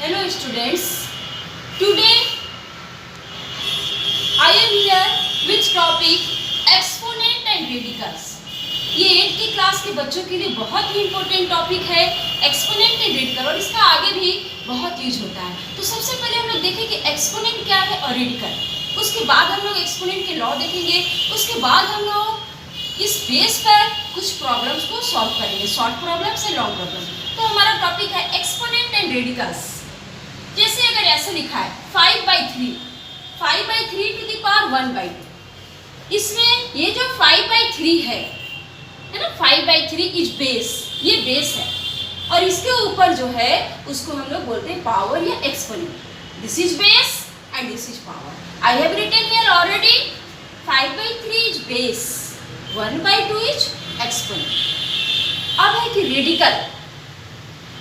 Hello students, today I am here with topic exponent and radicals. ये 8th की class के बच्चों के लिए बहुत ही इम्पोर्टेंट टॉपिक है एक्सपोनेंट एंड रेडिकल और इसका आगे भी बहुत यूज होता है। तो सबसे पहले हम लोग देखें कि एक्सपोनेंट क्या है और रेडिकल, उसके बाद हम लोग एक्सपोनेंट के लॉ देखेंगे, उसके बाद हम लोग इस बेस पर कुछ प्रॉब्लम्स को सॉल्व करेंगे, short problems and long problem. तो हमारा टॉपिक है एक्सपोनेंट एंड रेडिकल्स। जैसे अगर ऐसे लिखा है 5/3 टू द पावर 1/2, इसमें ये जो 5/3 है ना, 5/3 इज बेस, ये बेस है और इसके ऊपर जो है उसको हम लोग बोलते हैं पावर या exponent. This is base and this is power. I have written here already 5/3 is base, 1/2 is exponent. अब है कि रेडिकल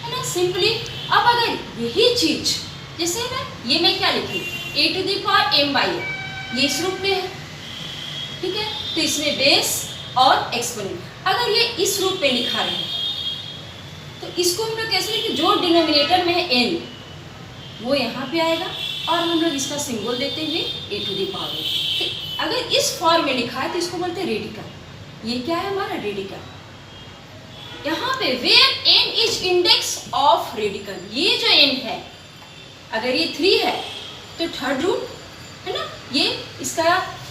है ना, सिंपली अब अगर यही चीज जैसे ना, ये मैं क्या लिखी a to the power m/n, ये इस रूप में है, ठीक है, तो इसमें बेस और एक्सपोनेंट। अगर ये इस रूप में लिखा रहे तो इसको हम लोग कैसे लिखें, जो डिनोमिनेटर में है n वो यहाँ पे आएगा और हम लोग इसका सिंबल देते हुए a टू द पावर। तो अगर इस फॉर्म में लिखा है तो इसको बोलते हैं रेडिकल। ये क्या है हमारा रेडिकल। यहाँ पे where n is index of radical, ये जो n है अगर ये 3 है तो थर्ड रूट है ना, ये इसका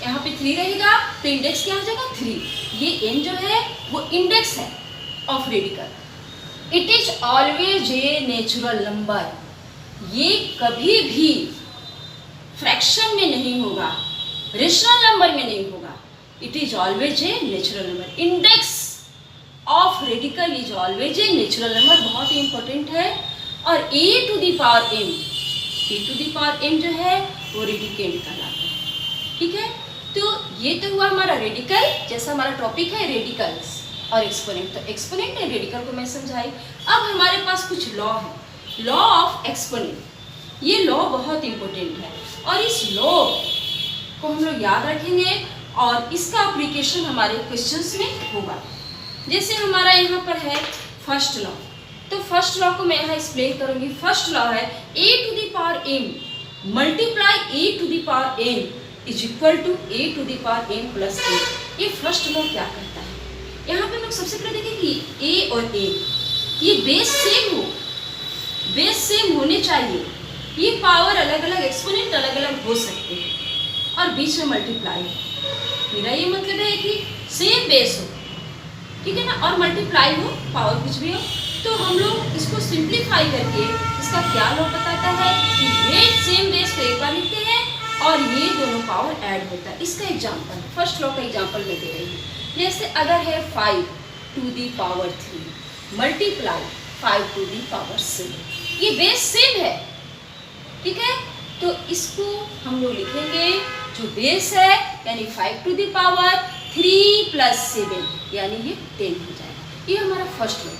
यहाँ पे 3 रहेगा तो इंडेक्स क्या हो जाएगा 3। ये n जो है वो इंडेक्स है of radical. It is always a natural number, ये कभी भी फ्रैक्शन में नहीं होगा, रेशनल नंबर में नहीं होगा। It is always a natural number. Index of radical is always a natural number, बहुत ही इंपॉर्टेंट है। और a to the power m जो है वो रेडिकेंड कहलाता है, ठीक है। तो ये तो हुआ हमारा रेडिकल, जैसा हमारा टॉपिक है रेडिकल्स और एक्सपोनेंट। तो एक्सपोनेंट एंड रेडिकल को मैं समझाई। अब हमारे पास कुछ लॉ है, लॉ ऑफ एक्सपोनेंट। ये लॉ बहुत इंपॉर्टेंट है और इस लॉ को हम लोग याद रखेंगे और इसका एप्लीकेशन हमारे क्वेश्चंस में होगा। जैसे हमारा यहाँ पर है फर्स्ट लॉ, तो फर्स्ट लॉ को मैं यहाँ एक्सप्लेन करूँगी। फर्स्ट लॉ है a to the power m मल्टीप्लाई a to the power n is equal to a to the power m plus n। ये फर्स्ट लॉ क्या कहता है, यहाँ पे हम लोग सबसे पहले देखें कि a और a ये बेस सेम हो, बेस सेम होने चाहिए। ये पावर अलग अलग, एक्सपोनेंट अलग अलग हो सकते हैं और बीच में मल्टीप्लाई हो। मेरा ये मतलब है कि सेम बेस हो, ठीक है ना, और मल्टीप्लाई हो, पावर कुछ भी हो। तो हम लोग इसको सिंप्लीफाई करके इसका क्या लॉ बताता है कि ये सेम बेस को एक बार लिखते हैं और ये दोनों पावर ऐड होता है। इसका एग्जांपल, फर्स्ट लॉ का एग्जांपल मैं दे रही हूँ। जैसे अगर है 5 to the power 3 multiply 5 to the power 7, ये बेस सेम है, ठीक है। तो इसको हम लोग लिखेंगे जो बेस है यानी 5 टू द पावर 3 प्लस 7 यानी ये 10 हो जाएगा। ये हमारा फर्स्ट लॉ।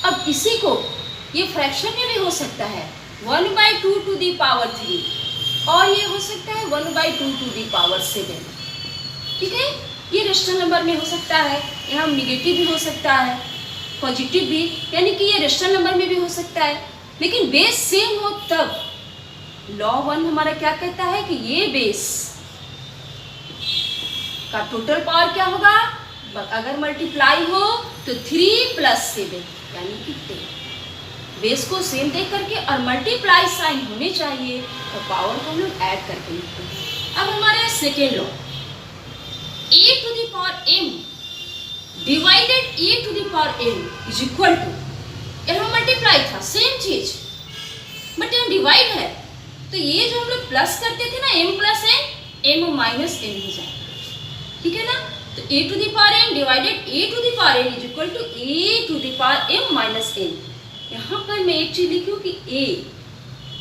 अब इसी को ये फ्रैक्शन में भी हो सकता है 1/2 टू द पावर 3 और ये हो सकता है 1/2 टू द पावर 7, ठीक है। ये रेशनल नंबर में हो सकता है, यहाँ निगेटिव भी हो सकता है, पॉजिटिव भी, यानी कि ये रेशनल नंबर में भी हो सकता है, लेकिन बेस सेम हो तब। लॉ 1 हमारा क्या कहता है कि ये बेस का टोटल पावर क्या होगा, अगर मल्टीप्लाई हो तो 3 प्लस 7 यानी कि 10। बेस को सेम देख करके और मल्टीप्लाई साइन होने चाहिए तो पावर को हम लोग ऐड करके लिखते हैं। अब हमारे second law, a to the power m divided a to the power n is equal to, यहाँ मल्टीप्लाई था सेम चीज बट यहाँ डिवाइड है, तो ये जो हम लोग प्लस करते थे ना m plus n, m minus n हो जाएगा, ठीक है ना। तो a to the power n divided a to the power n is equal to a to the power m minus n। यहाँ पर मैं एक चीज लिखी हूँ कि a,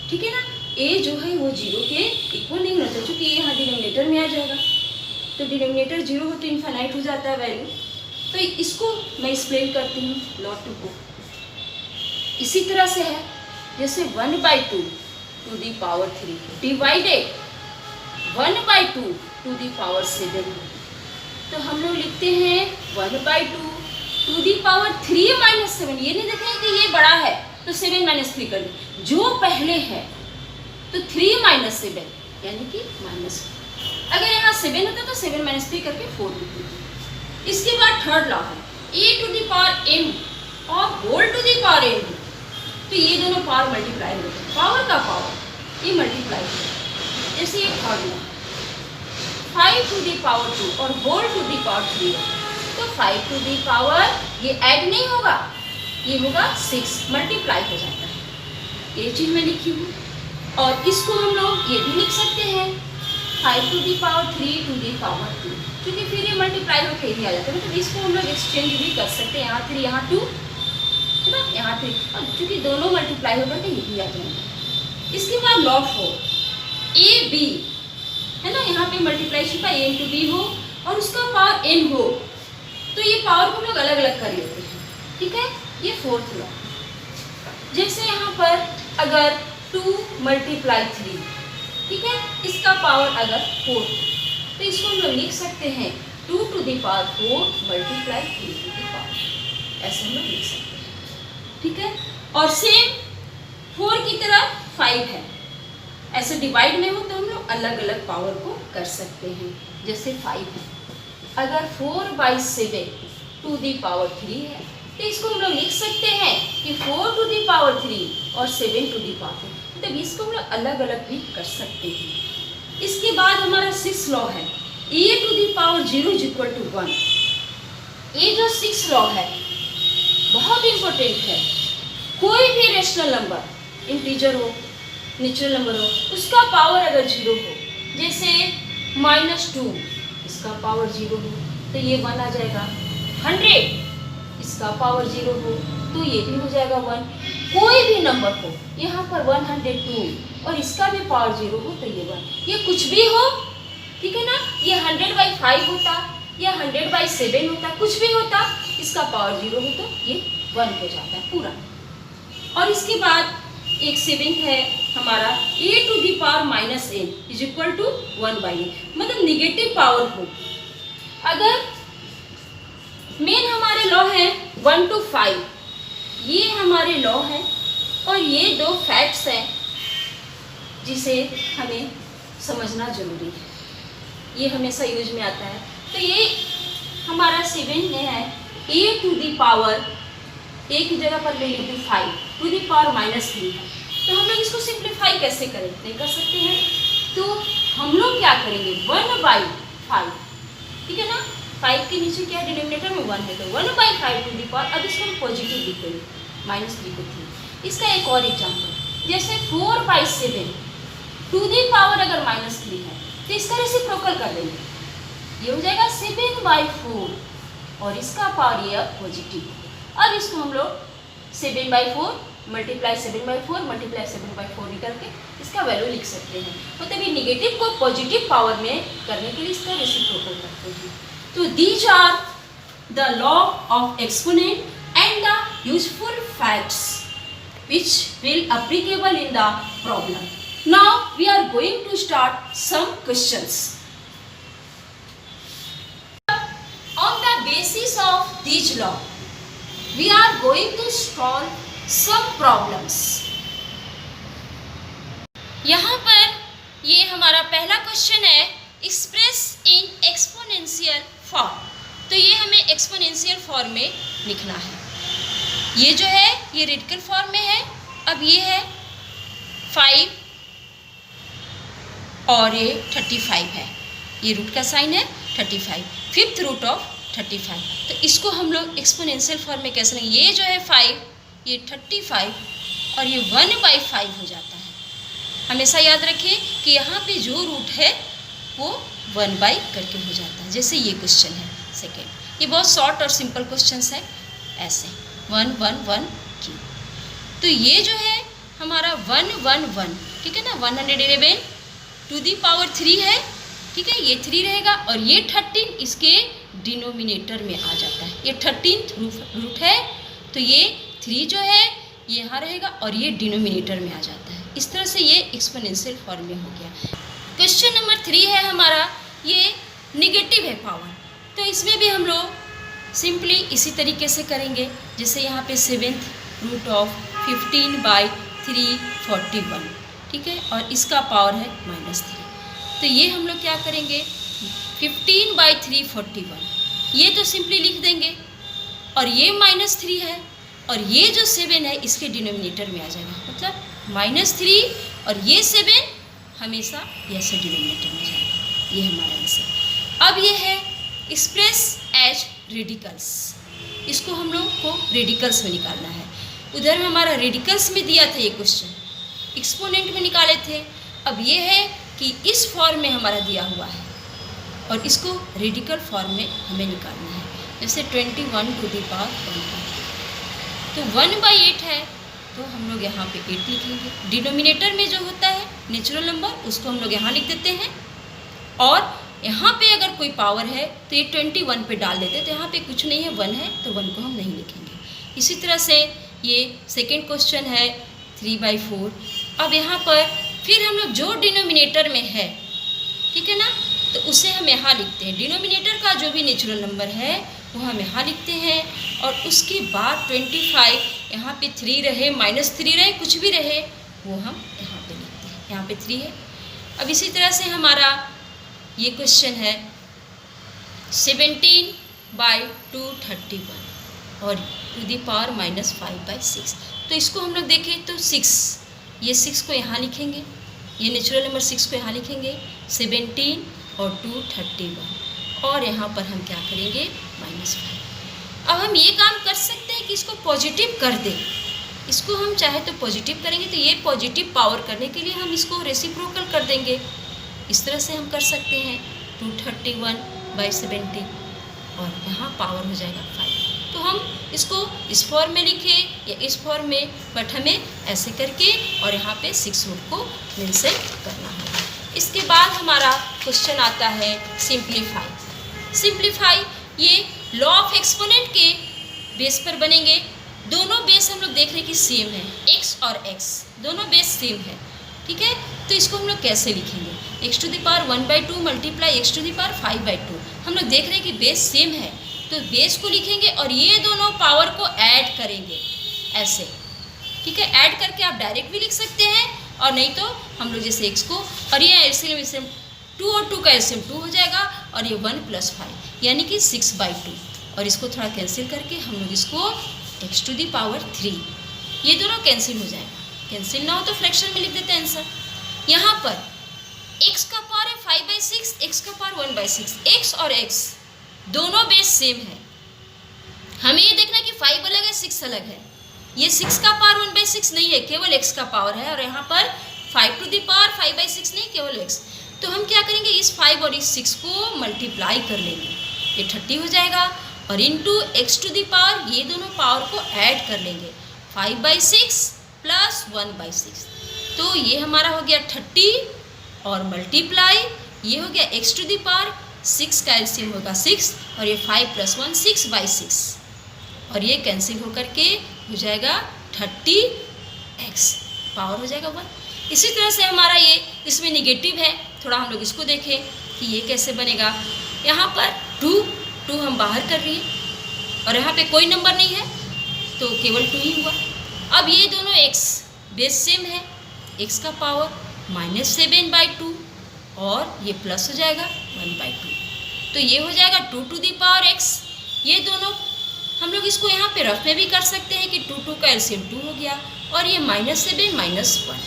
ठीक है ना, a जो है वो 0 के इक्वल नहीं होना चाहिए, क्योंकि ये यहाँ डिनोमिनेटर में आ जाएगा, तो डिनोमिनेटर 0 हो तो इनफाइनाइट हो जाता है वैल्यू। तो इसको मैं एक्सप्लेन करती हूँ लॉ 2 को। इसी तरह से है जैसे 1/2 to the power 3 divided 1/2 to the power 7, तो हम लोग लिखते हैं 1/2 टू दी पावर 3 माइनस 7। ये नहीं देखें कि ये बड़ा है तो 7 माइनस 3 कर दी। जो पहले है तो 3 माइनस 7 यानी कि माइनस। अगर यहाँ 7 होता तो 7 माइनस 3 करके 4 लिखते। इसके बाद थर्ड लॉ है a to the power m और whole to the power n। तो ये दोनों पावर मल्टीप्लाई होते हैं, पावर का पावर ये मल्टीप्लाई होता है। जैसे ये third law 5 to the power 2 और होल टू द पावर 3 तो 5 टू द पावर ये ऐड नहीं होगा, ये होगा 6, मल्टीप्लाई हो जाता है। ये चीज़ मैं लिखी हूँ। और इसको हम लोग ये भी लिख सकते हैं 5 to the power 3 to the power 2, क्योंकि फिर ये मल्टीप्लाई होकर ही आ जाता है। मतलब इसको हम लोग एक्सचेंज भी कर सकते हैं, यहाँ 3 यहाँ 2 है ना, यहाँ 3, और चूँकि दोनों मल्टीप्लाई होकर तो ये भी आ जाएंगे। इसके बाद लॉ 4 ए बी है ना, यहाँ पे मल्टीप्लाइशन का ए इंटू बी हो और उसका पावर एन हो, तो ये पावर को हम लोग अलग अलग कर लेते हैं। ठीक है, ये फोर्थ लॉ। जैसे यहाँ पर अगर 2 मल्टीप्लाई 3, ठीक है, इसका पावर अगर 4 तो इसको हम लोग लिख सकते हैं 2 to the power 4 multiply 3 to the power, ऐसे हम लोग लिख सकते हैं। ठीक है, और सेम 4 की तरफ 5 है, ऐसे डिवाइड में हो तो हम लोग अलग अलग पावर को कर सकते हैं। जैसे 5 है, अगर 4/7 टू द पावर 3 है तो इसको हम लोग लिख सकते हैं कि 4 टू द पावर 3 और 7 टू द पावर 4, मतलब इसको हम लोग अलग अलग भी कर सकते हैं। इसके बाद हमारा 6 लॉ है a to the power 0 is equal to 1। ये जो 6 लॉ है बहुत इंपॉर्टेंट है। कोई भी रेशनल नंबर, इंटीजर हो, नेचुरल नंबर हो, उसका पावर अगर 0 हो, जैसे -2 इसका पावर 0 हो तो ये 1 आ जाएगा। 100 इसका पावर 0 हो तो ये भी हो जाएगा 1। कोई भी नंबर हो, यहाँ पर 102 और इसका भी पावर 0 हो तो ये 1। ये कुछ भी हो, ठीक है ना, ये 100/5 होता या 100/7 होता, कुछ भी होता, इसका पावर 0 हो तो ये 1 हो जाता है पूरा। और इसके बाद एक 7th है हमारा a to the power -n is equal to 1/n, मतलब निगेटिव पावर हो। अगर मेन हमारे लॉ है 1 to 5, ये हमारे लॉ है और ये 2 फैक्ट्स हैं जिसे हमें समझना जरूरी है, ये हमेशा यूज में आता है। तो ये हमारा 7 में है a to the power, a की जगह पर ले लेते 5 टू द पावर -3 है। तो हम लोग इसको सिंप्लीफाई कैसे करें, नहीं कर सकते हैं, तो हम लोग क्या करेंगे 1/5, ठीक है ना, 5 के नीचे क्या डिनोमिनेटर में 1 है तो 1/5 टू दी पावर। अब इसको हम पॉजिटिव लिखेंगे, -3 को 3। इसका एक और एग्जाम्पल, जैसे 4/7 टू दी पावर अगर -3 है तो इसका रेसिप्रोकल कर देंगे, ये हो जाएगा 7/4 और इसका पावर ये अब पॉजिटिव। अब इसको हम लोग 7/4 मल्टीप्लाई 7/4 मल्टीप्लाई 7/4 निकल के इसका वैल्यू लिख सकते हैं। मतलब ये निगेटिव को पॉजिटिव पावर में करने के लिए इसका रेसिप्रोकल करते हैं। So these are the law of exponent and the useful facts which will applicable in the problem. Now we are going to start some questions. On the basis of these law, we are going to solve some problems. यहाँ पर ये हमारा पहला question है, express in exponential form. तो ये हमें exponential form में लिखना है। ये जो है ये रेडिकल फॉर्म में है। अब ये है 5 और ये 35 है, ये रूट का साइन है 35, 5th रूट ऑफ 35। तो इसको हम लोग एक्सपोनेंशियल फॉर्म में कैसे लेंगे, ये जो है 5, ये 35 और ये 1/5 हो जाता है। हमेशा याद रखिए कि यहाँ पे जो रूट है वो 1/, करके हो जाता है। जैसे ये क्वेश्चन है सेकेंड, ये बहुत शॉर्ट और सिंपल क्वेश्चन है, ऐसे 1 1 1 क्यों। तो ये जो है हमारा 1 1 1, ठीक है ना, 111 टू दी पावर 3 है, ठीक है, ये 3 रहेगा और ये 13 इसके डिनोमिनेटर में आ जाता है। ये 13th रूट है तो ये 3 जो है ये यहाँ रहेगा और ये डिनोमिनेटर में आ जाता है। इस तरह से ये एक्सपोनेंशियल फॉर्म में हो गया। क्वेश्चन नंबर 3 है हमारा, ये निगेटिव है पावर, तो इसमें भी हम लोग सिंपली इसी तरीके से करेंगे। जैसे यहाँ पे 7th रूट ऑफ 15/341, ठीक है, और इसका पावर है -3। तो ये हम लोग क्या करेंगे, 15/341 ये तो सिंपली लिख देंगे, और ये -3 है, और ये जो 7 है इसके डिनोमिनेटर में आ जाएगा, मतलब -3 और ये 7 हमेशा ऐसे डिनोमिनेटर में जाएगा। ये हमारा आंसर। अब ये है एक्सप्रेस एज रेडिकल्स, इसको हम लोग को रेडिकल्स में निकालना है। उधर में हमारा रेडिकल्स में दिया था ये क्वेश्चन, एक्सपोनेंट में निकाले थे। अब ये है कि इस फॉर्म में हमारा दिया हुआ है और इसको रेडिकल फॉर्म में हमें निकालना है। जैसे 21⁻1, तो 1/8 है, तो हम लोग यहाँ पे 8 लिखेंगे। डिनोमिनेटर में जो होता है नेचुरल नंबर उसको हम लोग यहाँ लिख देते हैं, और यहाँ पे अगर कोई पावर है तो ये 21 पे डाल देते हैं, तो यहाँ पे कुछ नहीं है, 1 है, तो 1 को हम नहीं लिखेंगे। इसी तरह से ये सेकेंड क्वेश्चन है 3/4। अब यहाँ पर फिर हम लोग जो डिनोमिनेटर में है, ठीक है ना, तो उसे हम यहाँ लिखते हैं। डिनोमिनेटर का जो भी नेचुरल नंबर है वो हम यहाँ लिखते हैं, और उसके बाद 25 यहाँ पे 3 रहे, -3 रहे, कुछ भी रहे, वो हम यहाँ पे लिखते हैं। यहाँ पे 3 है। अब इसी तरह से हमारा ये क्वेश्चन है 17/231 और (5/6). तो इसको हम लोग देखें तो 6, ये 6 को यहाँ लिखेंगे, ये नेचुरल नंबर 6 को यहाँ लिखेंगे, 17 और 231, और यहाँ पर हम क्या करेंगे, -5। अब हम ये काम कर सकते हैं कि इसको पॉजिटिव कर दें। इसको हम चाहे तो पॉजिटिव करेंगे, तो ये पॉजिटिव पावर करने के लिए हम इसको रेसिप्रोकल कर देंगे। इस तरह से हम कर सकते हैं 231/17, और यहाँ पावर हो जाएगा 5। तो हम इसको इस फॉर्म में लिखें या इस फॉर्म में, बट हमें ऐसे करके और यहाँ पे 6 रूट को मेंशन करना होगा। इसके बाद हमारा क्वेश्चन आता है सिंप्लीफाई। ये लॉ ऑफ एक्सपोनेंट के बेस पर बनेंगे। दोनों बेस हम लोग देख रहे हैं कि सेम है, x और x दोनों बेस सेम है, ठीक है। तो इसको हम लोग कैसे लिखेंगे, x⁻1/2 × x⁵2। हम लोग देख रहे हैं कि बेस सेम है, तो बेस को लिखेंगे और ये दोनों पावर को ऐड करेंगे ऐसे, ठीक है। ऐड करके आप डायरेक्ट भी लिख सकते हैं, और नहीं तो हम लोग जैसे x को, और ये एलसीएम 2 और 2 का एलसीएम 2 हो जाएगा, और ये 1 + 5 यानी कि 6/2, और इसको थोड़ा कैंसिल करके हम लोग इसको x⁻3, ये दोनों कैंसिल हो जाएगा। कैंसिल ना हो तो फ्रैक्शन में लिख देते हैं आंसर। यहाँ पर x का पावर है 5/6, x का पावर 1/6। x और x दोनों बेस सेम है। हमें ये देखना है कि 5 अलग है, 6 अलग है। ये 6 का पावर 1/6 नहीं है, केवल x का पावर है, और यहाँ पर 5⁵ नहीं, केवल x। तो हम क्या करेंगे, इस 5 और इस 6 को मल्टीप्लाई कर लेंगे, ये 30 हो जाएगा, और इंटू x⁻, ये दोनों पावर को ऐड कर लेंगे, 5/6 + 1/6। तो ये हमारा हो गया 30, और मल्टीप्लाई ये हो गया x⁻, 6 का एलसीएम होगा 6, और ये 5 + 1 6/6, और ये कैंसिल होकर के हो जाएगा 30x, पावर हो जाएगा 1। इसी तरह से हमारा ये इसमें निगेटिव है, थोड़ा हम लोग इसको देखें कि ये कैसे बनेगा। यहाँ पर 2 हम बाहर कर रही है, और यहाँ पे कोई नंबर नहीं है, तो केवल 2 ही हुआ। अब ये दोनों x बेस सेम है, x का पावर -7/2, और ये प्लस हो जाएगा 1/2, तो ये हो जाएगा 2⁻x। ये दोनों हम लोग इसको यहाँ पे रफ में भी कर सकते हैं कि 2 का एलसीएम 2 हो गया, और ये -7 -1,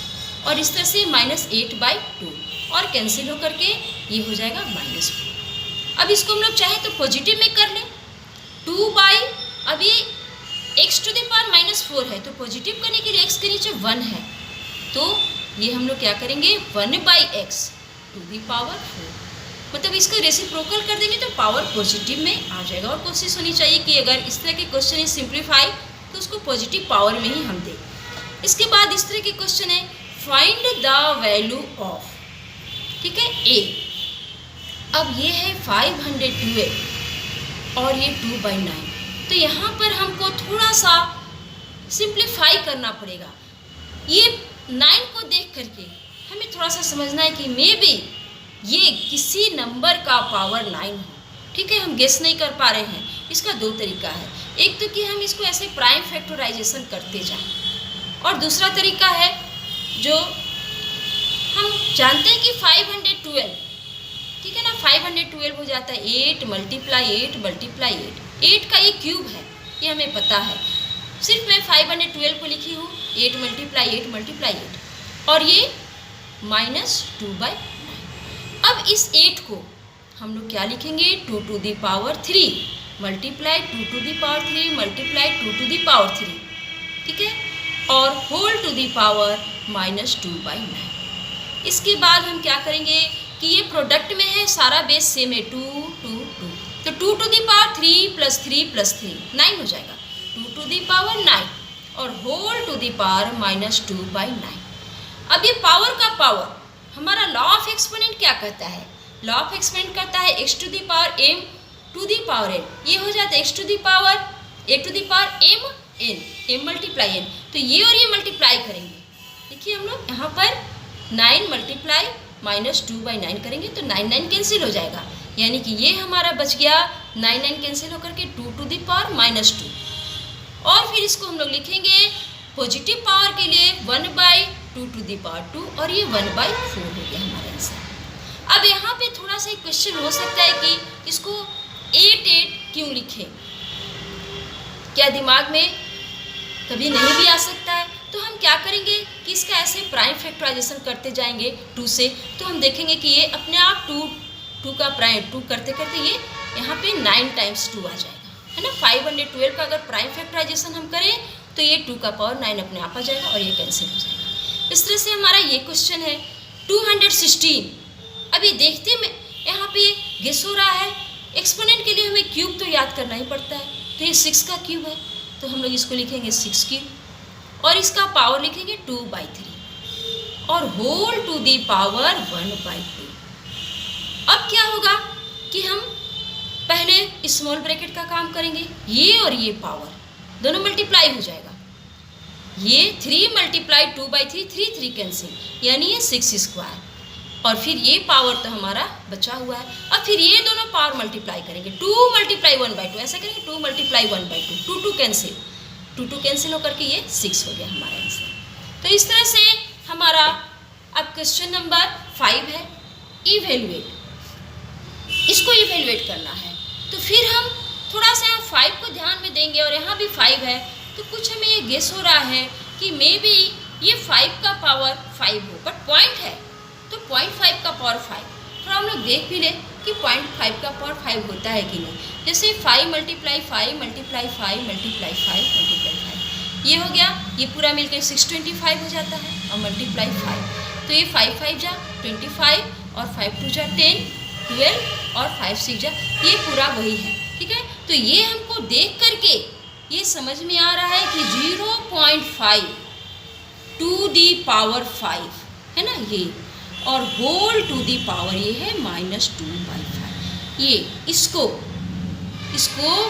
और इस तरह से -8/2, और कैंसिल होकर के ये हो जाएगा -4। अब इसको हम लोग चाहे तो पॉजिटिव में कर लें, 2/, अब ये x⁻⁻4 है, तो पॉजिटिव करने के लिए x के नीचे 1 है, तो ये हम लोग क्या करेंगे, 1/x⁴, मतलब इसका रेसिप्रोकल कर देंगे तो पावर पॉजिटिव में आ जाएगा। और कोशिश होनी चाहिए कि अगर इस तरह के क्वेश्चन है सिंप्लीफाई, तो उसको पॉजिटिव पावर में ही हम दें। इसके बाद इस तरह के क्वेश्चन है फाइंड द वैल्यू ऑफ, ठीक है, a। अब ये है 512 और ये 2/9, तो यहाँ पर हमको थोड़ा सा सिंप्लीफाई करना पड़ेगा। ये 9 को देख करके हमें थोड़ा सा समझना है कि मे बी ये किसी नंबर का पावर 9 हो, ठीक है। हम गेस नहीं कर पा रहे हैं। इसका 2 तरीका है, एक तो कि हम इसको ऐसे प्राइम फैक्टराइजेशन करते जाएं, और दूसरा तरीका है जो हम जानते हैं कि 512, ठीक है ना, 512 हो जाता है 8 मल्टीप्लाई 8 मल्टीप्लाई 8 का ये क्यूब है, ये हमें पता है। सिर्फ मैं 512 को लिखी हूँ 8 मल्टीप्लाई 8 मल्टीप्लाई 8 और ये -2/9। अब इस 8 को हम लोग क्या लिखेंगे 2 to the power 3 multiply 2 to the power 3 multiply 2 to the power 3, ठीक है, और होल टू दी पावर -2/9। इसके बाद हम क्या करेंगे कि ये प्रोडक्ट में है, सारा बेस सेम है 2 2 2, तो 2 to the power 3 + 3 + 3 9 हो जाएगा, 2 to the power 9 और होल टू दी पावर -2/9। अब ये पावर का पावर, हमारा लॉ ऑफ एक्सपोनेंट क्या कहता है, लॉ ऑफ एक्सपोनेंट कहता है x to the power m to the power n, ये हो जाता है x to the power a to the power m n, m multiply n, तो ये और ये मल्टीप्लाई करेंगे। देखिए हम लोग यहाँ पर 9 मल्टीप्लाई -2/9 करेंगे तो 9 9 कैंसिल हो जाएगा, यानी कि ये हमारा बच गया 9 9 कैंसिल होकर के 2 to the power -2। और फिर इसको हम लोग लिखेंगे पॉजिटिव पावर के लिए 1/2 to the power 2 और ये 1/4 हो गया हमारा आंसर। अब यहाँ पे थोड़ा सा एक क्वेश्चन हो सकता है कि इसको 8 8 क्यों लिखें, क्या दिमाग में कभी नहीं भी आ सकता है, तो हम क्या करेंगे कि इसका ऐसे प्राइम फैक्टराइजेशन करते जाएंगे 2 से, तो हम देखेंगे कि ये अपने आप 2 का प्राइम 2 करते करते ये यहाँ पे 9 × 2 आ जाएगा, है ना। 512 का अगर प्राइम फैक्टराइजेशन हम करें तो ये 2 का पावर 9 अपने आप आ जाएगा और ये कैंसिल हो जाएगा। इस तरह से हमारा ये क्वेश्चन है 216। अभी देखते में यहाँ पे गेस हो रहा है, एक्सपोनेंट के लिए हमें क्यूब तो याद करना ही पड़ता है, तो ये 6 का क्यूब है, तो हम लोग इसको लिखेंगे 6 क्यूब और इसका पावर लिखेंगे 2/3 और होल टू दी पावर 1/2। अब क्या होगा कि हम पहले स्मॉल ब्रैकेट का काम करेंगे, ये और ये पावर दोनों मल्टीप्लाई हो जाएगा, ये 3 मल्टीप्लाई 2/3 3 3 कैंसिल, यानी ये 6 स्क्वायर और फिर ये पावर तो हमारा बचा हुआ है। अब फिर ये दोनों पावर मल्टीप्लाई करेंगे 2 मल्टीप्लाई 1/2, ऐसा करेंगे 2 मल्टीप्लाई 1/2, 2 2 कैंसिल, 2 2 कैंसिल होकर के ये 6 हो गया हमारा आंसर। तो इस तरह से हमारा अब क्वेश्चन नंबर 5 है इवेल्युएट, इसको इवेल्युएट करना है। तो फिर हम थोड़ा सा 5 को ध्यान में देंगे और यहाँ भी 5 है, तो कुछ हमें ये गेस हो रहा है कि मे बी ये 5 का पावर 5 हो, बट पॉइंट है तो 0.5 का पावर 5, थोड़ा हम लोग देख भी ले कि 0.5 का पावर 5 होता है कि नहीं। जैसे 5 मल्टीप्लाई 5 मल्टीप्लाई 5 मल्टीप्लाई 5 मल्टीप्लाई 5, ये हो गया, ये पूरा मिलकर 625 हो जाता है और मल्टीप्लाई 5, तो ये 5 5 जा 25 और 5 2 जा 10 12 और 5 6 जा, ये पूरा वही है, ठीक है। तो ये हमको देख करके ये समझ में आ रहा है कि 0.5 टू दी पावर 5 है ना ये, और होल टू दी पावर ये है -2/5। ये इसको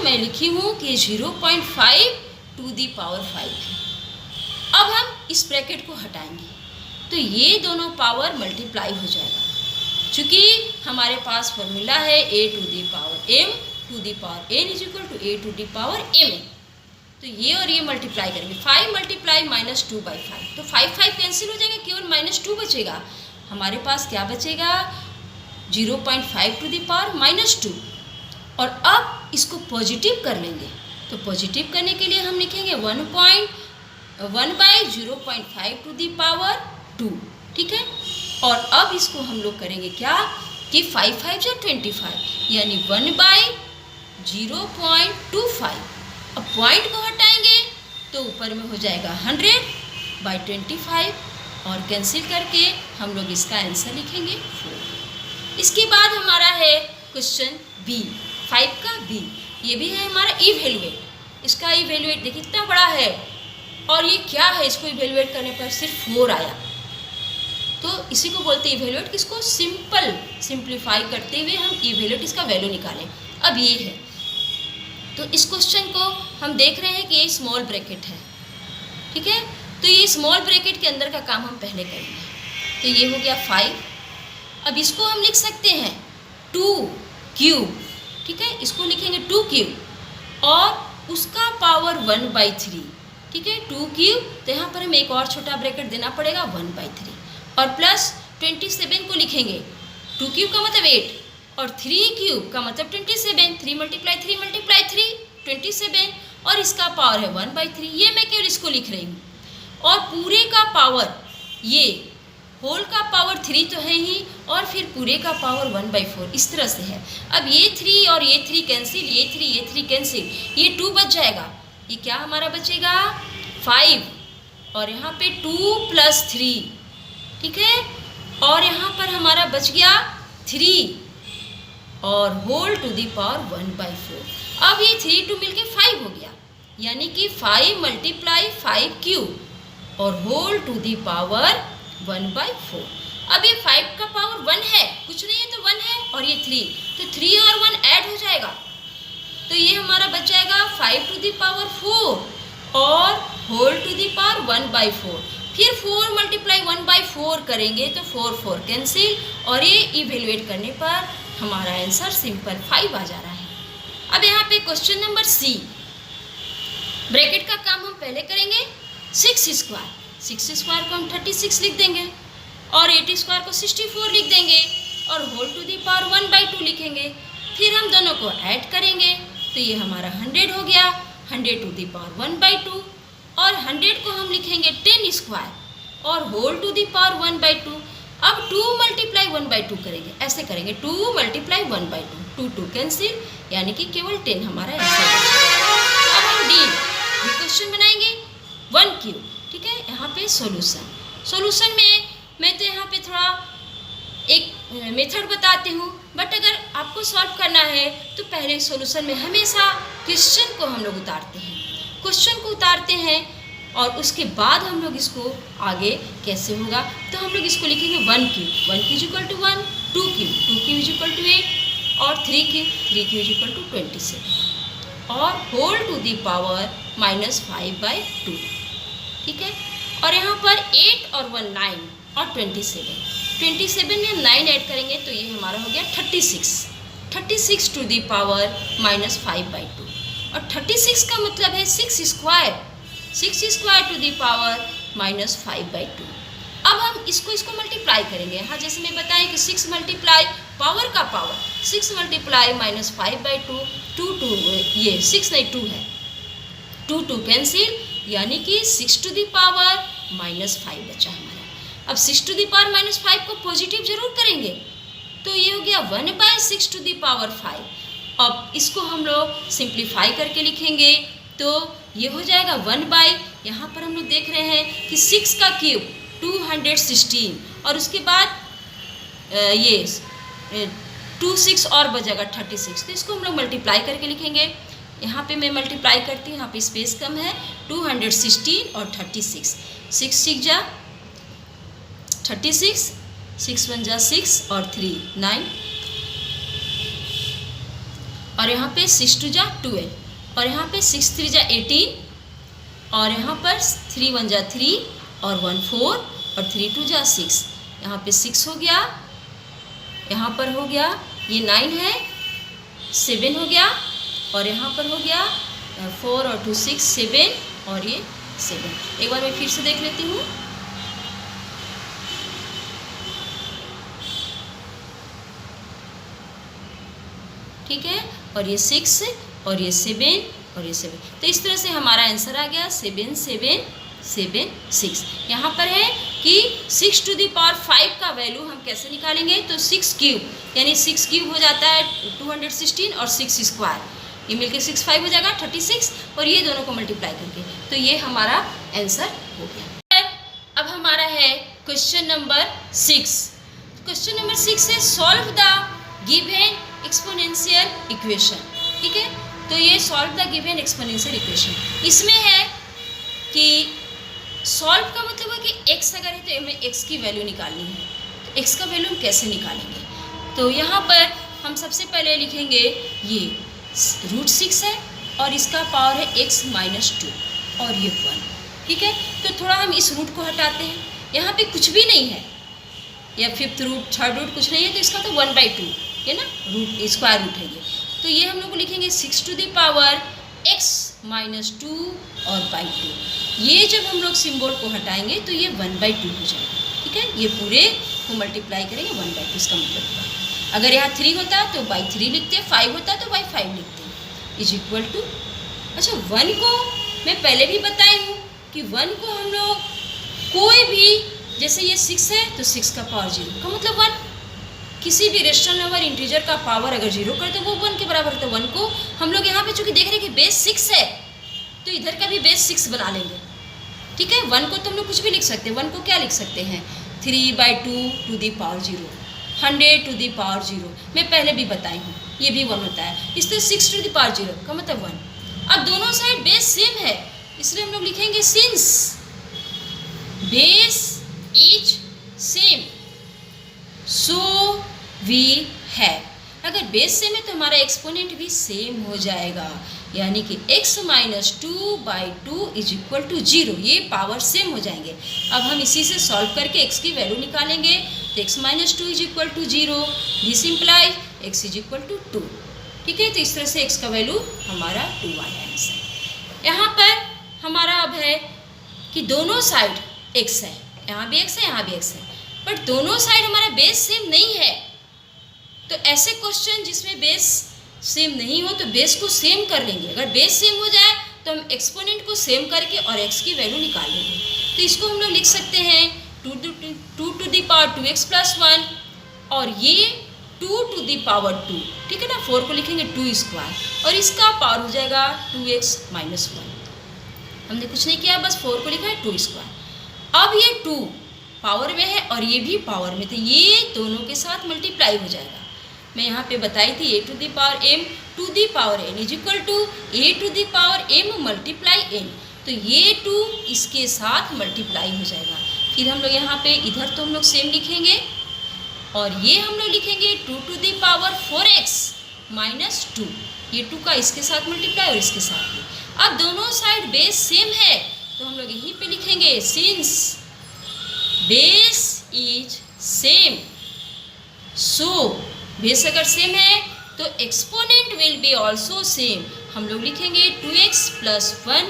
मैं लिखी हूँ कि 0.5 टू दी पावर 5 है। अब हम इस ब्रैकेट को हटाएंगे तो ये दोनों पावर मल्टीप्लाई हो जाएगा, चूँकि हमारे पास फॉर्मूला है a to the power m to the power n = a to the power m, तो ये और ये मल्टीप्लाई करेंगे 5 मल्टीप्लाई -2/5, तो 5 5 कैंसिल हो जाएगा, केवल -2 बचेगा। हमारे पास क्या बचेगा 0.5 टू दी पावर -2, और अब इसको पॉजिटिव कर लेंगे, तो पॉजिटिव करने के लिए हम लिखेंगे 1/0.5 टू दी पावर 2, ठीक है। और अब इसको हम लोग करेंगे क्या कि 5 5 जा 25, यानी 1/0.25। अब पॉइंट को हटाएंगे तो ऊपर में हो जाएगा 100/25 और कैंसिल करके हम लोग इसका आंसर लिखेंगे 4। इसके बाद हमारा है क्वेश्चन बी, 5 का बी, ये भी है हमारा इवेल्युएट। इसका इवेल्युएट देखिए कितना बड़ा है और ये क्या है, इसको इवेल्युएट करने पर सिर्फ 4 आया, तो इसी को बोलते हैं इवेल्युएट, किसको सिंप्लीफाई करते हुए हम इवेल्युएट इसका वैल्यू निकालें। अब ये है, तो इस क्वेश्चन को हम देख रहे हैं कि ये स्मॉल ब्रैकेट है, ठीक है, तो ये स्मॉल ब्रैकेट के अंदर का काम हम पहले करेंगे। तो ये हो गया 5, अब इसको हम लिख सकते हैं 2 क्यूब, ठीक है, इसको लिखेंगे 2 क्यूब और उसका पावर 1/3, ठीक है, 2 क्यूब, तो यहाँ पर हमें एक और छोटा ब्रैकेट देना पड़ेगा 1/3 और प्लस 27 को लिखेंगे, 2 क्यूब का मतलब 8 और 3 क्यूब का मतलब 27, 3 × 3 27 और इसका पावर है 1/3। ये मैं केवल इसको लिख रही हूँ और पूरे का पावर, ये होल का पावर 3 तो है ही और फिर पूरे का पावर 1/4 इस तरह से है। अब ये 3 और ये 3 कैंसिल, ये 3 कैंसिल, ये 2 बच जाएगा। ये क्या हमारा बचेगा 5 और यहाँ पे 2 + 3, ठीक है, और यहाँ पर हमारा बच गया 3 और होल टू दी पावर 1/4। अब ये 3 2 मिलके 5 हो गया, यानी कि 5 × 5 क्यूब और होल टू दी पावर 1/4। अब ये 5 का पावर 1 है, कुछ नहीं है तो 1 है, और ये 3, तो 3 और 1 ऐड हो जाएगा, तो ये हमारा बच जाएगा 5 टू दी पावर 4 और होल टू दी पावर 1/4। फिर 4 × 1/4 करेंगे तो 4 कैंसिल और ये इवेल्युएट करने पर हमारा आंसर सिंपल 5 आ जा रहा है। अब यहाँ पे क्वेश्चन नंबर सी, ब्रैकेट का काम हम पहले करेंगे 6² को हम 36 लिख देंगे और 8² को 64 लिख देंगे और होल टू दी पावर 1/2 लिखेंगे। फिर हम दोनों को ऐड करेंगे तो ये हमारा 100 हो गया, 100 टू दी पावर 1/2 और 100 को हम लिखेंगे 10² और होल टू दी पावर 1/2। अब 2 × 1/2 करेंगे, ऐसे करेंगे 2 × 1/2, 2 2 कैंसिल, यानी कि केवल 10 हमारा आंसर बचेगा। अब हम डी क्वेश्चन बनाएंगे 1 क्यूब, ठीक है। यहाँ पे सॉल्यूशन में मैं तो यहाँ पे थोड़ा एक मेथड बताती हूँ, बट अगर आपको सॉल्व करना है तो पहले सॉल्यूशन में हमेशा क्वेश्चन को हम लोग उतारते हैं और उसके बाद हम लोग इसको आगे कैसे होगा, तो हम लोग इसको लिखेंगे 1 क्यूब = 1, 2 क्यूब = 8 और 3 क्यूब = 27 और होल टू दी पावर -5/2, ठीक है। और यहाँ पर 8 और 1 9 और 27 में हम 9 ऐड करेंगे तो ये हमारा हो गया 36 टू दी पावर -5/2 और 36 का मतलब है 6² टू दी पावर -5/2। अब हम इसको मल्टीप्लाई करेंगे। यहाँ जैसे मैं बताएं कि 6 मल्टीप्लाई पावर का पावर 6 मल्टीप्लाई -5/2, 2 ये 6 नहीं 2 है, 2 2 कैंसिल, यानी कि 6 टू दी पावर -5 बचा हमारा। अब 6 टू दी पावर -5 को पॉजिटिव जरूर करेंगे तो ये हो गया 1/6 टू दी पावर 5। अब इसको हम लोग सिंप्लीफाई करके लिखेंगे तो ये हो जाएगा 1/, यहाँ पर हम लोग देख रहे हैं कि 6 का क्यूब 216 और उसके बाद ये 2 6 और बचेगा 36, तो इसको हम लोग मल्टीप्लाई करके लिखेंगे। यहाँ पे मैं मल्टीप्लाई करती हूँ, यहाँ पे स्पेस कम है, 216 और 36, 6 6 जा 36, 6 1 जा 6 और 3 9 और यहाँ पे 6 2 जा 12 और यहाँ पे 6 3 जा 18 और यहाँ पर 3 1 जा 3 और 1 4 और 3 2 जा 6, यहाँ पे 6 हो गया, यहाँ पर हो गया ये 9 है, 7 हो गया और यहाँ पर हो गया 4 और 2 6 7 और ये 7। एक बार मैं फिर से देख लेती हूँ। ठीक है, और ये 6 और ये 7 और ये 7, तो इस तरह से हमारा आंसर आ गया 7 7 7 6। यहाँ पर है कि 6 टू दी पावर 5 का वैल्यू हम कैसे निकालेंगे, तो 6 क्यूब यानी 6 क्यूब हो जाता है 216 और 6 स्क्वायर, ये मिलके 6 5 हो जाएगा 36 और ये दोनों को मल्टीप्लाई करके, तो ये हमारा आंसर हो गया। अब हमारा है क्वेश्चन नंबर 6। क्वेश्चन नंबर 6 है solve the given exponential equation. ठीक है, तो ये solve the given exponential equation, इसमें है कि सॉल्व का मतलब है कि x अगर है तो हमें x की वैल्यू निकालनी है, तो x का वैल्यू हम कैसे निकालेंगे, तो यहाँ पर हम सबसे पहले लिखेंगे ये √6 है और इसका पावर है x - 2 और ये 1। ठीक है, तो थोड़ा हम इस रूट को हटाते हैं, यहाँ पे कुछ भी नहीं है, या 5th रूट 3rd रूट कुछ नहीं है, तो इसका तो 1/2 है ना, रूट स्क्वायर रूट है ये, तो ये हम लोग लिखेंगे 6 टू दी पावर x -2 और बाई 2। ये जब हम लोग सिंबल को हटाएंगे तो ये 1/2 हो जाएगा। ठीक है, ये पूरे को मल्टीप्लाई करेंगे 1/2, इसका मतलब हुआ। अगर यहाँ 3 होता तो बाई 3 लिखते, 5 होता तो बाई 5 लिखते, इज इक्वल टू। अच्छा, 1 को मैं पहले भी बताई हूँ कि 1 को हम लोग कोई भी, जैसे ये 6 है तो 6 का पावर 0 का मतलब 1। किसी भी रेशनल नंबर इंटीजर का पावर अगर 0 कर तो वो 1 के बराबर होता है। 1 को हम लोग यहाँ पे चूंकि देख रहे हैं कि बेस 6 है तो इधर का भी बेस 6 बना लेंगे। ठीक है, 1 को तो हम लोग कुछ भी लिख सकते हैं। 1 को क्या लिख सकते हैं, 3/2 to the power 0, 100 to the power 0। मैं पहले भी बताई हूँ, ये भी 1 होता है। इस तरह 6 टू दी पावर 0 का मतलब 1। अब दोनों साइड बेस सेम है, इसलिए हम लोग लिखेंगे since base is same so we have. अगर बेस सेम है तो हमारा एक्सपोनेंट भी सेम हो जाएगा, यानी कि x - 2/2 इज इक्वल टू 0। ये पावर सेम हो जाएंगे। अब हम इसी से सॉल्व करके x की वैल्यू निकालेंगे तो x - 2 is equal to 0, this implies x is equal to 2। ठीक है, तो इस तरह से x का वैल्यू हमारा 2 आया आंसर। यहाँ पर हमारा अब है कि दोनों साइड x है, यहाँ भी x है, यहाँ भी x है, बट दोनों साइड हमारा बेस सेम नहीं है। तो ऐसे क्वेश्चन जिसमें बेस सेम नहीं हो तो बेस को सेम कर लेंगे। अगर बेस सेम हो जाए तो हम एक्सपोनेंट को सेम करके और x की वैल्यू निकाल लेंगे। तो इसको हम लोग लिख सकते हैं 2 टू दी पावर 2x + 1 और ये 2 टू दी पावर 2। ठीक है ना, 4 को लिखेंगे 2 स्क्वायर और इसका पावर हो जाएगा 2x - 1। हमने कुछ नहीं किया, बस 4 को लिखा है 2 स्क्वायर। अब ये 2 पावर में है और ये भी पावर में, तो ये दोनों के साथ मल्टीप्लाई हो जाएगा। मैं यहाँ पे बताई थी a to the power m to the power n is equal to a to the power m multiply n। तो ये 2 इसके साथ मल्टीप्लाई हो जाएगा। फिर हम लोग यहाँ पे इधर तो हम लोग सेम लिखेंगे और ये हम लोग लिखेंगे 2 टू दी पावर 4x - 2। ये 2 का इसके साथ मल्टीप्लाई और इसके साथ भी। अब दोनों साइड बेस सेम है तो हम लोग यहीं पे लिखेंगे since base is same so, base अगर सेम है तो exponent will be also same. हम लोग लिखेंगे 2x + 1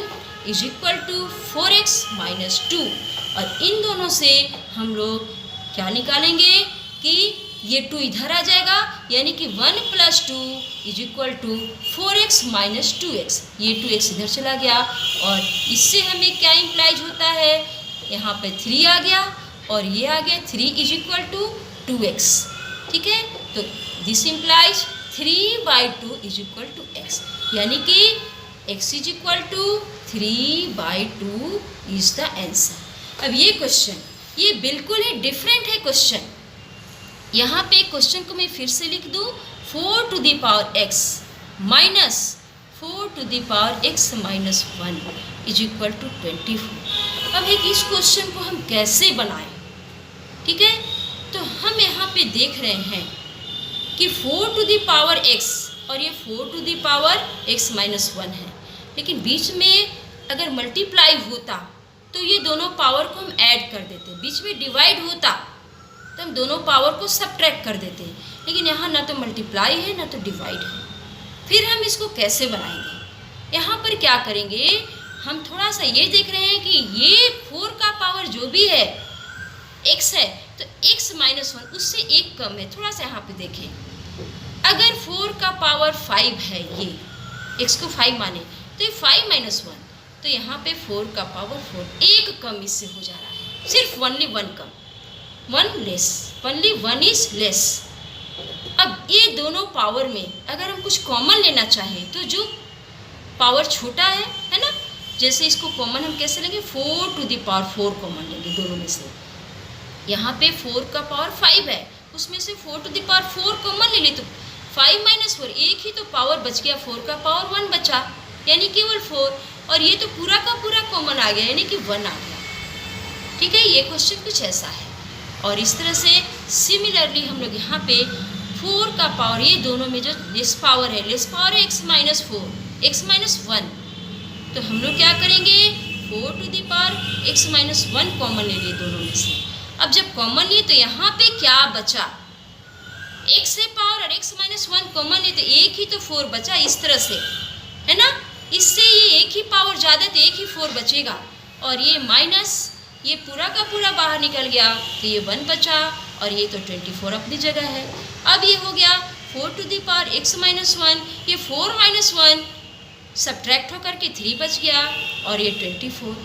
is equal to 4x - 2 और इन दोनों से हम लोग क्या निकालेंगे कि ये 2 इधर आ जाएगा, यानी कि 1 + 2 is equal to 4x - 2x। ये 2x इधर चला गया और इससे हमें क्या इम्प्लाइज होता है, यहाँ पे 3 आ गया और ये आ गया 3 इज इक्वल टू 2x। ठीक है, तो this implies 3/2 is equal to x, यानी कि x is equal to 3/2 is the answer. अब ये क्वेश्चन ये बिल्कुल ही डिफरेंट है क्वेश्चन। यहाँ पे क्वेश्चन को मैं फिर से लिख दूँ 4 to the power x minus 4 to the power x - 1 is equal to 24। अब एक इस क्वेश्चन को हम कैसे बनाएं, ठीक है, तो हम यहाँ पे देख रहे हैं कि 4 टू दी पावर x और ये 4 टू दी पावर x - 1 है, लेकिन बीच में अगर मल्टीप्लाई होता तो ये दोनों पावर को हम ऐड कर देते, बीच में डिवाइड होता तो हम दोनों पावर को सबट्रैक्ट कर देते, लेकिन यहाँ ना तो मल्टीप्लाई है ना तो डिवाइड है। फिर हम इसको कैसे बनाएंगे, यहाँ पर क्या करेंगे, हम थोड़ा सा ये देख रहे हैं कि ये 4 का पावर जो भी है x है तो x - 1 उससे एक कम है। थोड़ा सा यहाँ पे देखें, अगर 4 का पावर 5 है, ये x को 5 माने तो ये 5 - 1, तो यहाँ पे 4 का पावर 4 एक कम इससे हो जा रहा है, सिर्फ only 1 come, 1 less, only 1 is less. अब ये दोनों पावर में अगर हम कुछ कॉमन लेना चाहें तो जो पावर छोटा है ना, जैसे इसको कॉमन हम कैसे लेंगे, 4 टू दी पावर 4 कॉमन लेंगे दोनों में से। यहाँ पे 4 का पावर 5 है, उसमें से 4 टू दी पावर 4 कॉमन ले ली तो 5 - 4 एक ही तो पावर बच गया, 4 का पावर 1 बचा, यानी केवल 4, और ये तो पूरा का पूरा कॉमन आ गया, यानी कि 1 आ गया। ठीक है, ये क्वेश्चन कुछ ऐसा है। और इस तरह से सिमिलरली हम लोग यहाँ पे 4 का पावर, ये दोनों में जो लेस पावर है x - 4, x - 1, तो हम लोग क्या करेंगे, 4 to the power x - 1 common ले लिए दोनों में से। अब जब कॉमन लिए तो यहाँ पे क्या बचा, x से पावर और x - 1 कॉमन लिए तो एक ही तो 4 बचा, इस तरह से है ना। इससे ये एक ही पावर ज़्यादा तो एक ही 4 बचेगा, और ये माइनस ये पूरा का पूरा बाहर निकल गया तो ये 1 बचा, और ये तो 24 अपनी जगह है। अब ये हो गया 4 to the power x minus 1, ये 4 माइनस 1 सब्ट्रैक्ट होकर के 3 बच गया, और ये 24।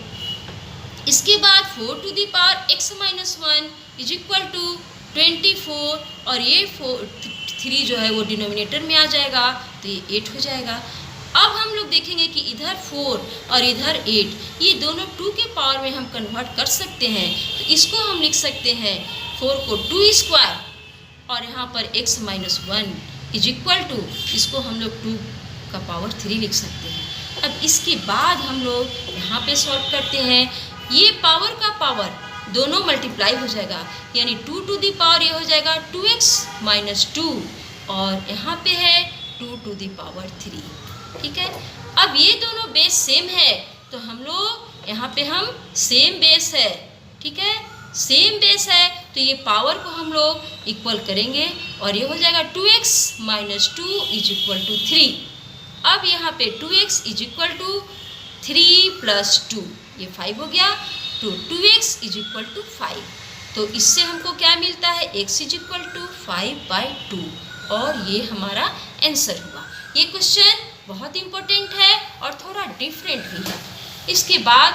इसके बाद 4 to the power x minus 1 is equal to 24, और ये 3 जो है वो डिनोमिनेटर में आ जाएगा तो ये 8 हो जाएगा। अब हम लोग देखेंगे कि इधर 4 और इधर 8 ये दोनों 2 के पावर में हम कन्वर्ट कर सकते हैं, तो इसको हम लिख सकते हैं 4 को 2 स्क्वायर, और यहाँ पर x minus 1 is equal to, इसको हम लोग 2 का पावर 3 लिख सकते हैं। अब इसके बाद हम लोग यहाँ पे सॉल्व करते हैं, ये पावर का पावर दोनों मल्टीप्लाई हो जाएगा, यानी 2 टू द पावर ये हो जाएगा 2x माइनस 2, और यहाँ पे है 2 टू द पावर 3। ठीक है, अब ये दोनों बेस सेम है तो हम लोग यहाँ पे हम सेम बेस है, ठीक है, सेम बेस है तो ये पावर को हम लोग इक्वल करेंगे, और ये हो जाएगा 2x minus 2 is equal to 3। अब यहाँ पे 2x is equal to 3 plus 2, ये 5 हो गया, तो 2x इज इक्वल टू 5। तो इससे हमको क्या मिलता है, x इज इक्वल टू 5/2, और ये हमारा आंसर हुआ। ये क्वेश्चन बहुत इम्पोर्टेंट है और थोड़ा डिफरेंट भी है। इसके बाद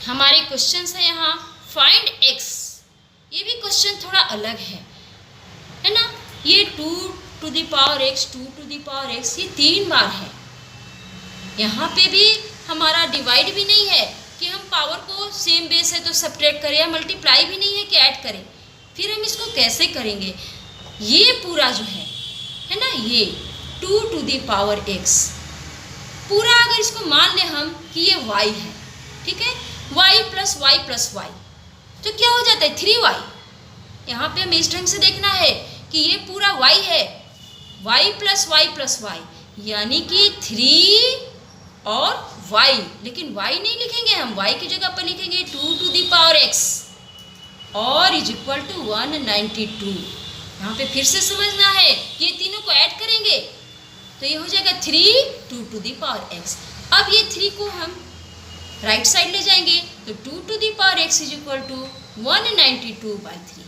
हमारे क्वेश्चंस है यहाँ फाइंड x, ये भी क्वेश्चन थोड़ा अलग है ना। ये 2 to the power x 2 to the power x ये 3 बार है। यहाँ पे भी हमारा डिवाइड भी नहीं है कि हम पावर को सेम बेस है तो सब्ट्रैक्ट करें, या मल्टीप्लाई भी नहीं है कि ऐड करें। फिर हम इसको कैसे करेंगे, ये पूरा जो है ना, ये 2 टू द पावर x पूरा, अगर इसको मान ले हम कि ये y है, ठीक है, y प्लस y तो क्या हो जाता है 3y। यहाँ पे हमें इस ढंग से देखना है कि ये पूरा y है, y प्लस y यानी कि 3 और y, लेकिन y नहीं लिखेंगे हम, y की जगह पर लिखेंगे 2 टू द पावर x, और इज इक्वल टू 192। यहाँ पे फिर से समझना है कि ये तीनों को ऐड करेंगे तो ये हो जाएगा 3 2 टू द पावर x। अब ये 3 को हम राइट साइड ले जाएंगे तो 2 to the power x is equal to 192/3।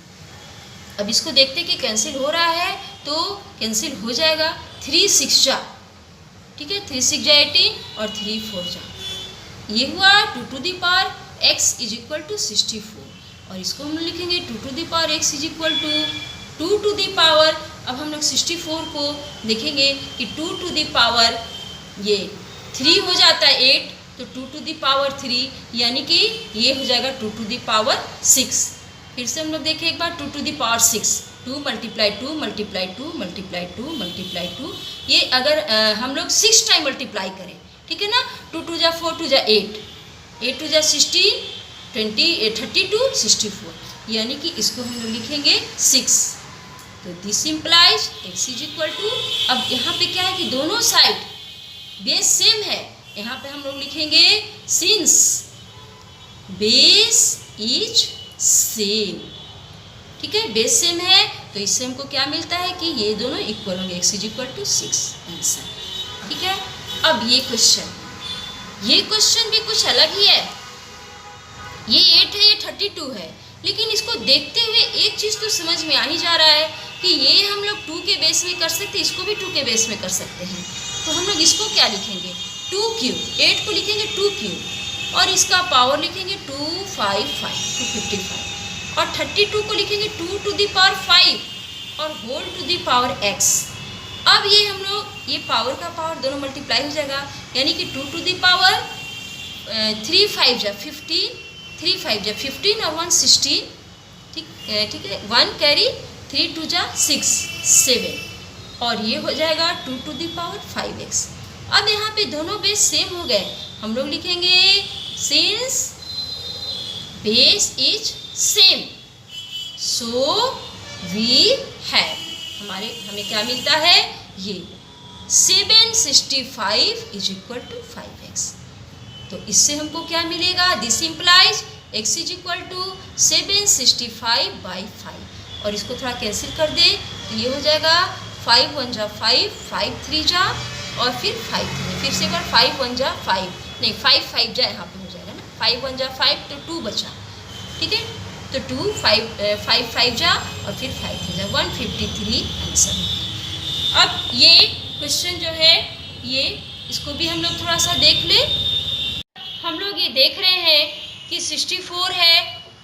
अब इसको देखते कि कैंसिल हो रहा है तो कैंसिल हो जाएगा, 3 6 जा, ठीक है, 3 6 जा 18 और 3 4 जा, ये हुआ 2 to the power x is equal to 64, और इसको हम लिखेंगे 2 to the power x is equal to 2 to the power, अब हम लोग 64 को देखेंगे कि 2 टू द पावर ये 3 हो जाता है 8, तो 2 टू द पावर 3 यानी कि ये हो जाएगा 2 टू द पावर 6। फिर से हम लोग देखें एक बार 2 to the power 6, 2 multiply 2 multiply 2 multiply 2 multiply 2, ये अगर हम लोग 6 टाइम मल्टीप्लाई करें, ठीक है ना, 2 टू जा 4 टू जा 8, 8 टू जा 16 20 32 64, यानी कि इसको हम लोग लिखेंगे 6। तो this implies x is equal to, अब यहाँ पे क्या है कि दोनों साइड बेस सेम है, यहाँ पे हम लोग लिखेंगे सिंस बेस इज सेम, ठीक है, बेस सेम है तो इससे हमको क्या मिलता है कि ये दोनों इक्वल होंगे, x is equal to 6 answer, ठीक है। अब ये क्वेश्चन भी कुछ अलग ही है, ये 8 है, ये 32 है, लेकिन इसको देखते हुए एक चीज़ तो समझ में आ ही जा रहा है कि ये हम लोग 2 के बेस में कर सकते, इसको भी 2 के बेस में कर सकते हैं। तो हम लोग इसको क्या लिखेंगे, 2 क्यूब, 8 को लिखेंगे 2 क्यूब, और इसका पावर लिखेंगे 255 और 32 को लिखेंगे 2 टू द पावर 5 और whole to the power x। अब ये हम लोग ये पावर का पावर दोनों मल्टीप्लाई हो जाएगा, यानी कि 2 टू द पावर 3 5 जा 15, 3 5 जा 15 और 1 16, ठीक है, 1 कैरी 3 2 जा 6 7, और ये हो जाएगा 2 टू द पावर 5x। अब यहाँ पे दोनों बेस सेम हो गए, हम लोग लिखेंगे since base is same so we have, हमें क्या मिलता है, ये 765 इज इक्वल टू 5x। तो इससे हमको क्या मिलेगा, this implies x is equal to 765/5, और इसको थोड़ा कैंसिल कर दे तो ये हो जाएगा 5 1 जा 5, 5 3 जा और फिर 5 3, फिर से एक बार 5 1 जा 5, नहीं 5 5 जा यहाँ पे हो जाएगा ना, 5 1 जा 5 तो 2 बचा, ठीक है। तो 2 5 5 जा और फिर 5 3 जा 153 आंसर हो गया। अब ये क्वेश्चन जो है ये इसको भी हम लोग थोड़ा सा देख ले। हम लोग ये देख रहे हैं कि 64 है,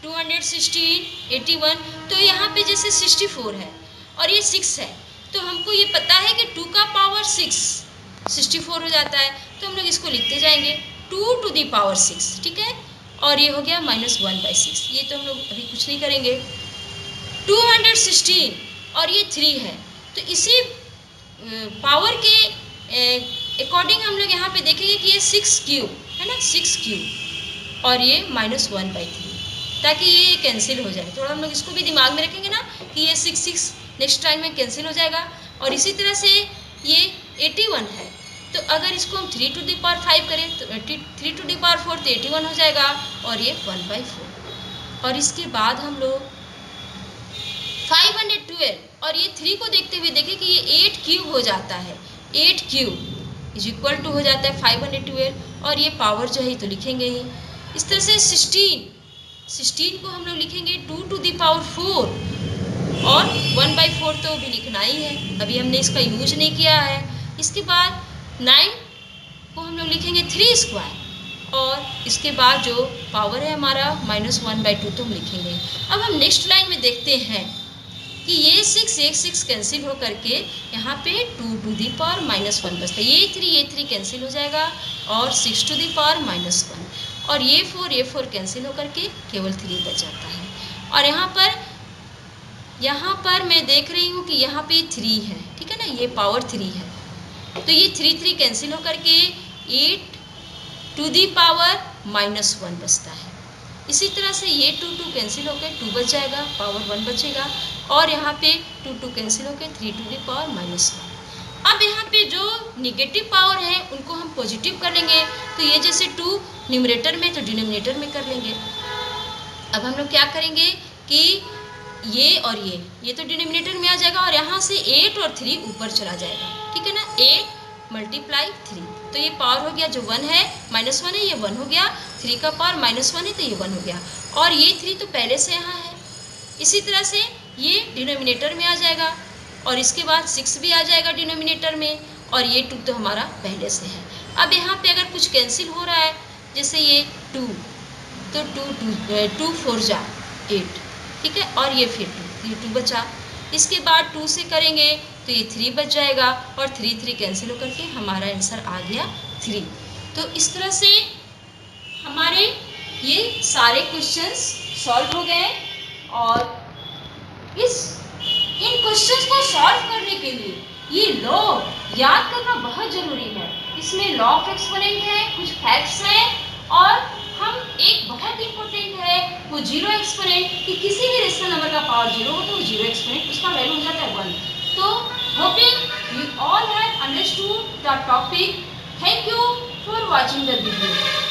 216, 81, तो यहाँ पे जैसे 64 है और ये 6 है, तो हमको ये पता है कि 2 का पावर 6 64 हो जाता है, तो हम लोग इसको लिखते जाएंगे 2 टू द पावर 6, ठीक है। और ये हो गया -1/6, ये तो हम लोग अभी कुछ नहीं करेंगे। 216 और ये 3 है, तो इसी पावर के अकॉर्डिंग हम लोग यहाँ पे देखेंगे कि ये 6 क्यूब है ना, 6 क्यूब और ये -1/3, ताकि ये कैंसिल हो जाए। थोड़ा हम लोग इसको भी दिमाग में रखेंगे ना कि ये 6 6 नेक्स्ट टाइम में कैंसिल हो जाएगा। और इसी तरह से ये 81 है, तो अगर इसको हम 3 टू द पावर 5 करें तो 3 टू द पावर 4 तो 81 हो जाएगा और ये 1/4। और इसके बाद हम लोग 512 और ये 3 को देखते हुए देखें कि ये 8 क्यूब हो जाता है, 8 क्यूब इज इक्वल टू हो जाता है 512 और ये पावर जो है तो लिखेंगे ही। इस तरह से 16 को हम लोग लिखेंगे 2 टू द पावर 4 और 1/4 तो भी लिखना ही है, अभी हमने इसका यूज नहीं किया है। इसके बाद 9 को हम लोग लिखेंगे 3 स्क्वायर और इसके बाद जो पावर है हमारा -1/2 तो हम लिखेंगे। अब हम नेक्स्ट लाइन में देखते हैं कि ये 6 एक 6 कैंसिल हो करके यहाँ पे 2 टू दी पावर -1 बचता है, ये 3 कैंसिल हो जाएगा और 6 टू दी पावर -1 और ये 4 कैंसिल हो करके केवल 3 बच जाता है। और यहाँ पर मैं देख रही हूँ कि यहाँ पे 3 है, ठीक है ना, ये पावर 3 है, तो ये 3 कैंसिल हो करके 8 टू दी पावर -1 बचता है। इसी तरह से ये 2 कैंसिल होकर 2 बच जाएगा, पावर 1 बचेगा और यहाँ पे 2 कैंसिल होकर 3 टू दी पावर -1। अब यहाँ पे जो निगेटिव पावर है उनको हम पॉजिटिव कर लेंगे, तो ये जैसे 2 न्यूमरेटर में तो डिनोमिनेटर में कर लेंगे। अब हम लोग क्या करेंगे कि ये और ये तो डिनोमिनेटर में आ जाएगा और यहाँ से 8 और 3 ऊपर चला जाएगा, ठीक है ना, 8 × 3, तो ये पावर हो गया जो 1 है -1 है, ये 1 हो गया, 3 का पावर -1 है तो ये 1 हो गया और ये 3 तो पहले से यहाँ है। इसी तरह से ये डिनोमिनेटर में आ जाएगा और इसके बाद 6 भी आ जाएगा डिनोमिनेटर में और ये 2 तो हमारा पहले से है। अब यहाँ पे अगर कुछ कैंसिल हो रहा है जैसे ये 2 तो 2 4 जा 8, ठीक है, और ये फिर 2, ये 2 बचा। इसके बाद 2 से करेंगे तो ये 3 बच जाएगा और 3 कैंसिल होकर के हमारा आंसर आ गया 3। तो इस तरह से हमारे ये सारे क्वेश्चंस सॉल्व हो गए और इन क्वेश्चंस को सॉल्व करने के लिए ये लॉ याद करना बहुत ज़रूरी है। इसमें लॉ ऑफ एक्सपोनेंट है, कुछ फैक्ट्स हैं और हम एक बहुत इंपॉर्टेंट है वो जीरो एक्सपोनेंट कि किसी भी रेशनल नंबर का पावर 0 हो तो वो जीरो एक्सपोनेंट उसका वैल्यू हो जाता है 1। तो hoping you all have understood the topic. Thank you for watching the video.